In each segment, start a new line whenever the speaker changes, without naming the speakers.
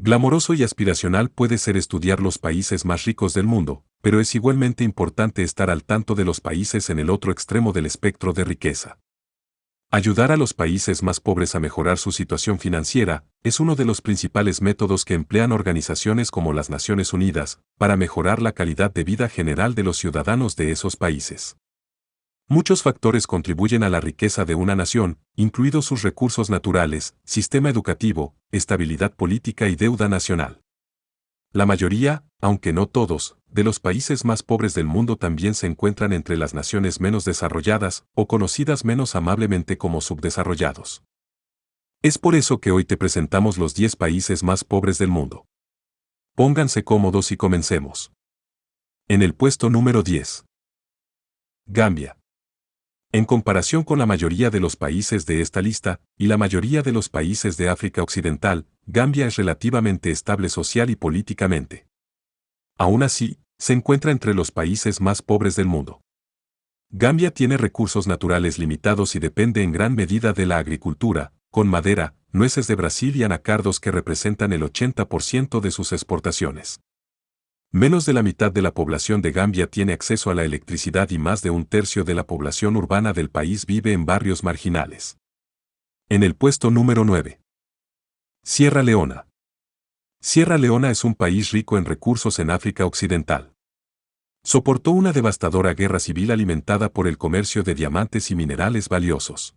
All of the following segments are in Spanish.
Glamoroso y aspiracional puede ser estudiar los países más ricos del mundo, pero es igualmente importante estar al tanto de los países en el otro extremo del espectro de riqueza. Ayudar a los países más pobres a mejorar su situación financiera es uno de los principales métodos que emplean organizaciones como las Naciones Unidas para mejorar la calidad de vida general de los ciudadanos de esos países. Muchos factores contribuyen a la riqueza de una nación, incluidos sus recursos naturales, sistema educativo, estabilidad política y deuda nacional. La mayoría, aunque no todos, de los países más pobres del mundo también se encuentran entre las naciones menos desarrolladas o conocidas menos amablemente como subdesarrollados. Es por eso que hoy te presentamos los 10 países más pobres del mundo. Pónganse cómodos y comencemos. En el puesto número 10. Gambia. En comparación con la mayoría de los países de esta lista, y la mayoría de los países de África Occidental, Gambia es relativamente estable social y políticamente. Aún así, se encuentra entre los países más pobres del mundo. Gambia tiene recursos naturales limitados y depende en gran medida de la agricultura, con madera, nueces de Brasil y anacardos que representan el 80% de sus exportaciones. Menos de la mitad de la población de Gambia tiene acceso a la electricidad y más de un tercio de la población urbana del país vive en barrios marginales. En el puesto número 9. Sierra Leona. Sierra Leona es un país rico en recursos en África Occidental. Soportó una devastadora guerra civil alimentada por el comercio de diamantes y minerales valiosos.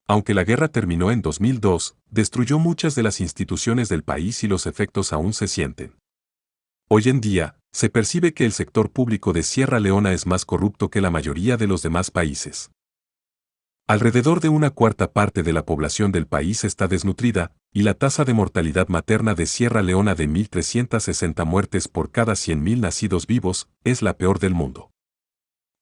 Aunque la guerra terminó en 2002, destruyó muchas de las instituciones del país y los efectos aún se sienten. Hoy en día, se percibe que el sector público de Sierra Leona es más corrupto que la mayoría de los demás países. Alrededor de una cuarta parte de la población del país está desnutrida, y la tasa de mortalidad materna de Sierra Leona de 1.360 muertes por cada 100.000 nacidos vivos es la peor del mundo.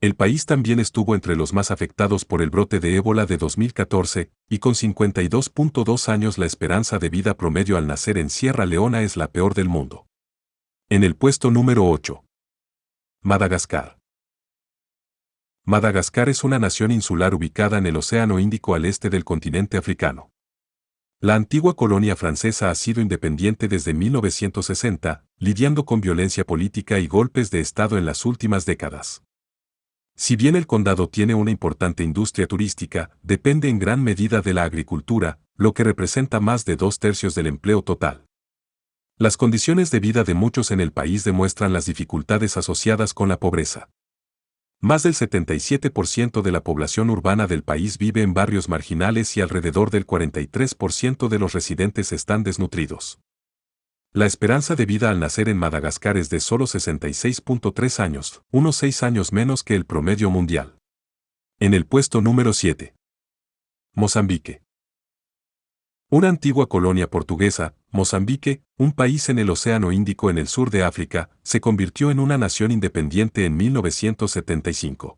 El país también estuvo entre los más afectados por el brote de ébola de 2014, y con 52.2 años la esperanza de vida promedio al nacer en Sierra Leona es la peor del mundo. En el puesto número 8. Madagascar. Madagascar es una nación insular ubicada en el Océano Índico al este del continente africano. La antigua colonia francesa ha sido independiente desde 1960, lidiando con violencia política y golpes de Estado en las últimas décadas. Si bien el condado tiene una importante industria turística, depende en gran medida de la agricultura, lo que representa más de 2/3 del empleo total. Las condiciones de vida de muchos en el país demuestran las dificultades asociadas con la pobreza. Más del 77% de la población urbana del país vive en barrios marginales y alrededor del 43% de los residentes están desnutridos. La esperanza de vida al nacer en Madagascar es de solo 66.3 años, unos 6 años menos que el promedio mundial. En el puesto número 7. Mozambique. Una antigua colonia portuguesa, Mozambique, un país en el Océano Índico en el sur de África, se convirtió en una nación independiente en 1975.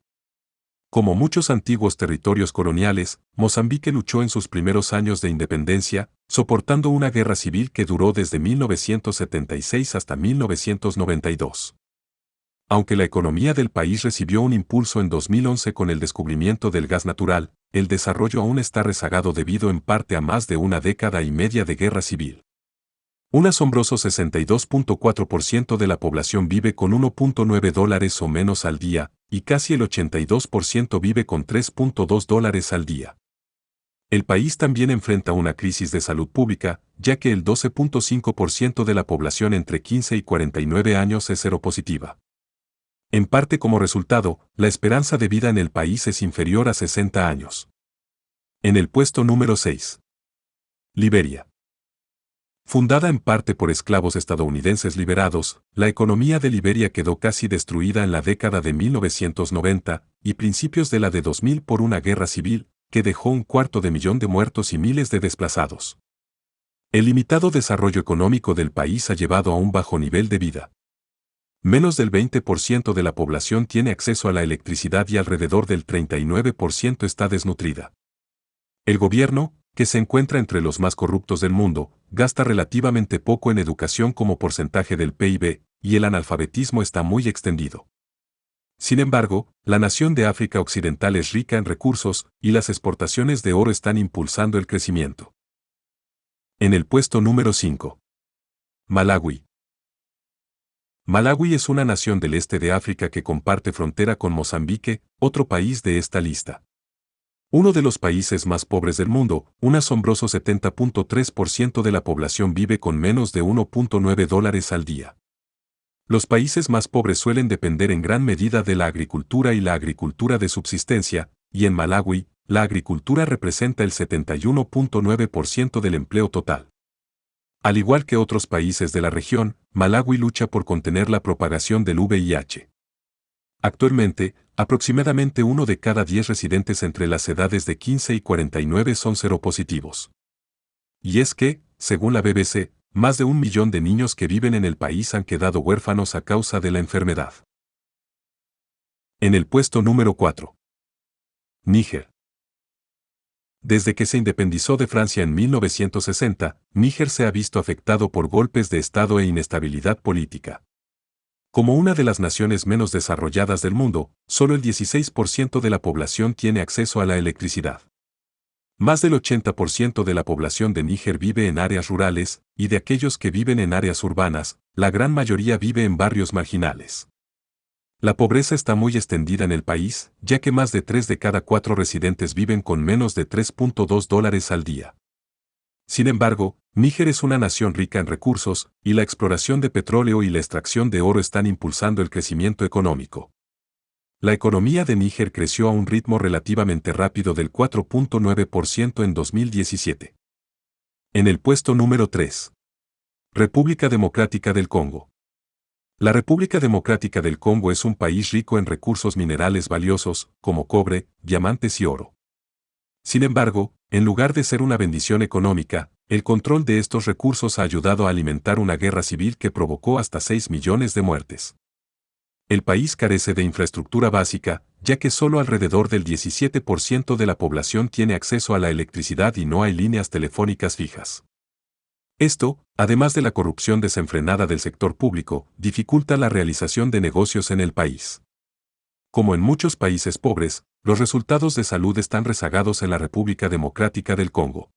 Como muchos antiguos territorios coloniales, Mozambique luchó en sus primeros años de independencia, soportando una guerra civil que duró desde 1976 hasta 1992. Aunque la economía del país recibió un impulso en 2011 con el descubrimiento del gas natural, el desarrollo aún está rezagado debido en parte a más de una década y media de guerra civil. Un asombroso 62.4% de la población vive con $1.9 o menos al día, y casi el 82% vive con $3.2 al día. El país también enfrenta una crisis de salud pública, ya que el 12.5% de la población entre 15 y 49 años es seropositiva. En parte como resultado, la esperanza de vida en el país es inferior a 60 años. En el puesto número 6. Liberia. Fundada en parte por esclavos estadounidenses liberados, la economía de Liberia quedó casi destruida en la década de 1990 y principios de la de 2000 por una guerra civil, que dejó 250.000 de muertos y miles de desplazados. El limitado desarrollo económico del país ha llevado a un bajo nivel de vida. Menos del 20% de la población tiene acceso a la electricidad y alrededor del 39% está desnutrida. El gobierno, que se encuentra entre los más corruptos del mundo, gasta relativamente poco en educación como porcentaje del PIB, y el analfabetismo está muy extendido. Sin embargo, la nación de África Occidental es rica en recursos, y las exportaciones de oro están impulsando el crecimiento. En el puesto número 5. Malawi. Malawi es una nación del este de África que comparte frontera con Mozambique, otro país de esta lista. Uno de los países más pobres del mundo, un asombroso 70.3% de la población vive con menos de $1.9 al día. Los países más pobres suelen depender en gran medida de la agricultura y la agricultura de subsistencia, y en Malawi, la agricultura representa el 71.9% del empleo total. Al igual que otros países de la región, Malawi lucha por contener la propagación del VIH. Actualmente, aproximadamente 1 de cada 10 residentes entre las edades de 15 y 49 son seropositivos. Y es que, según la BBC, más de 1 millón de niños que viven en el país han quedado huérfanos a causa de la enfermedad. En el puesto número 4. Níger. Desde que se independizó de Francia en 1960, Níger se ha visto afectado por golpes de Estado e inestabilidad política. Como una de las naciones menos desarrolladas del mundo, solo el 16% de la población tiene acceso a la electricidad. Más del 80% de la población de Níger vive en áreas rurales, y de aquellos que viven en áreas urbanas, la gran mayoría vive en barrios marginales. La pobreza está muy extendida en el país, ya que más de 3 de cada 4 residentes viven con menos de $3.2 al día. Sin embargo, Níger es una nación rica en recursos, y la exploración de petróleo y la extracción de oro están impulsando el crecimiento económico. La economía de Níger creció a un ritmo relativamente rápido del 4.9% en 2017. En el puesto número 3. República Democrática del Congo. La República Democrática del Congo es un país rico en recursos minerales valiosos, como cobre, diamantes y oro. Sin embargo, en lugar de ser una bendición económica, el control de estos recursos ha ayudado a alimentar una guerra civil que provocó hasta 6 millones de muertes. El país carece de infraestructura básica, ya que solo alrededor del 17% de la población tiene acceso a la electricidad y no hay líneas telefónicas fijas. Esto, además de la corrupción desenfrenada del sector público, dificulta la realización de negocios en el país. Como en muchos países pobres, los resultados de salud están rezagados en la República Democrática del Congo.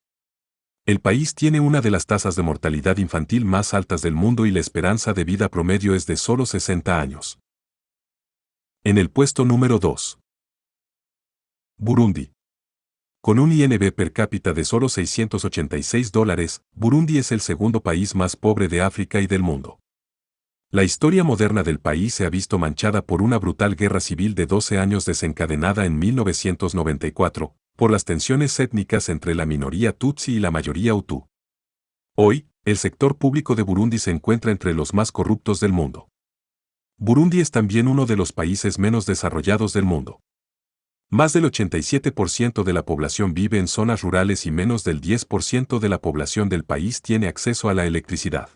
El país tiene una de las tasas de mortalidad infantil más altas del mundo y la esperanza de vida promedio es de solo 60 años. En el puesto número 2. Burundi. Con un INB per cápita de solo $686, Burundi es el segundo país más pobre de África y del mundo. La historia moderna del país se ha visto manchada por una brutal guerra civil de 12 años desencadenada en 1994, por las tensiones étnicas entre la minoría Tutsi y la mayoría Hutu. Hoy, el sector público de Burundi se encuentra entre los más corruptos del mundo. Burundi es también uno de los países menos desarrollados del mundo. Más del 87% de la población vive en zonas rurales y menos del 10% de la población del país tiene acceso a la electricidad.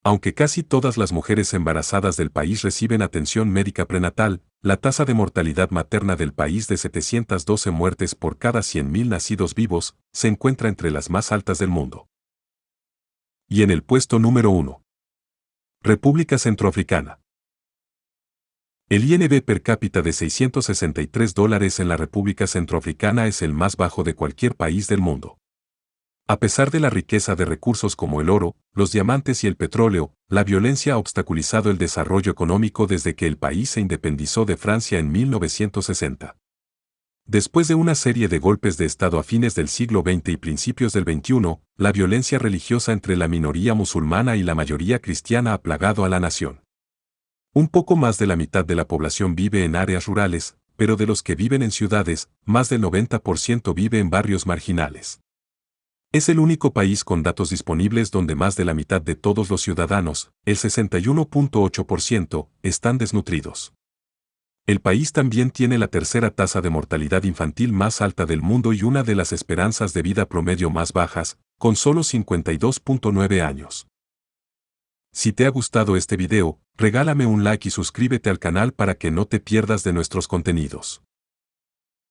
Aunque casi todas las mujeres embarazadas del país reciben atención médica prenatal, la tasa de mortalidad materna del país de 712 muertes por cada 100.000 nacidos vivos se encuentra entre las más altas del mundo. Y en el puesto número 1. República Centroafricana. El INB per cápita de $663 en la República Centroafricana es el más bajo de cualquier país del mundo. A pesar de la riqueza de recursos como el oro, los diamantes y el petróleo, la violencia ha obstaculizado el desarrollo económico desde que el país se independizó de Francia en 1960. Después de una serie de golpes de Estado a fines del siglo XX y principios del XXI, la violencia religiosa entre la minoría musulmana y la mayoría cristiana ha plagado a la nación. Un poco más de la mitad de la población vive en áreas rurales, pero de los que viven en ciudades, más del 90% vive en barrios marginales. Es el único país con datos disponibles donde más de la mitad de todos los ciudadanos, el 61.8%, están desnutridos. El país también tiene la tercera tasa de mortalidad infantil más alta del mundo y una de las esperanzas de vida promedio más bajas, con solo 52.9 años. Si te ha gustado este video, regálame un like y suscríbete al canal para que no te pierdas de nuestros contenidos.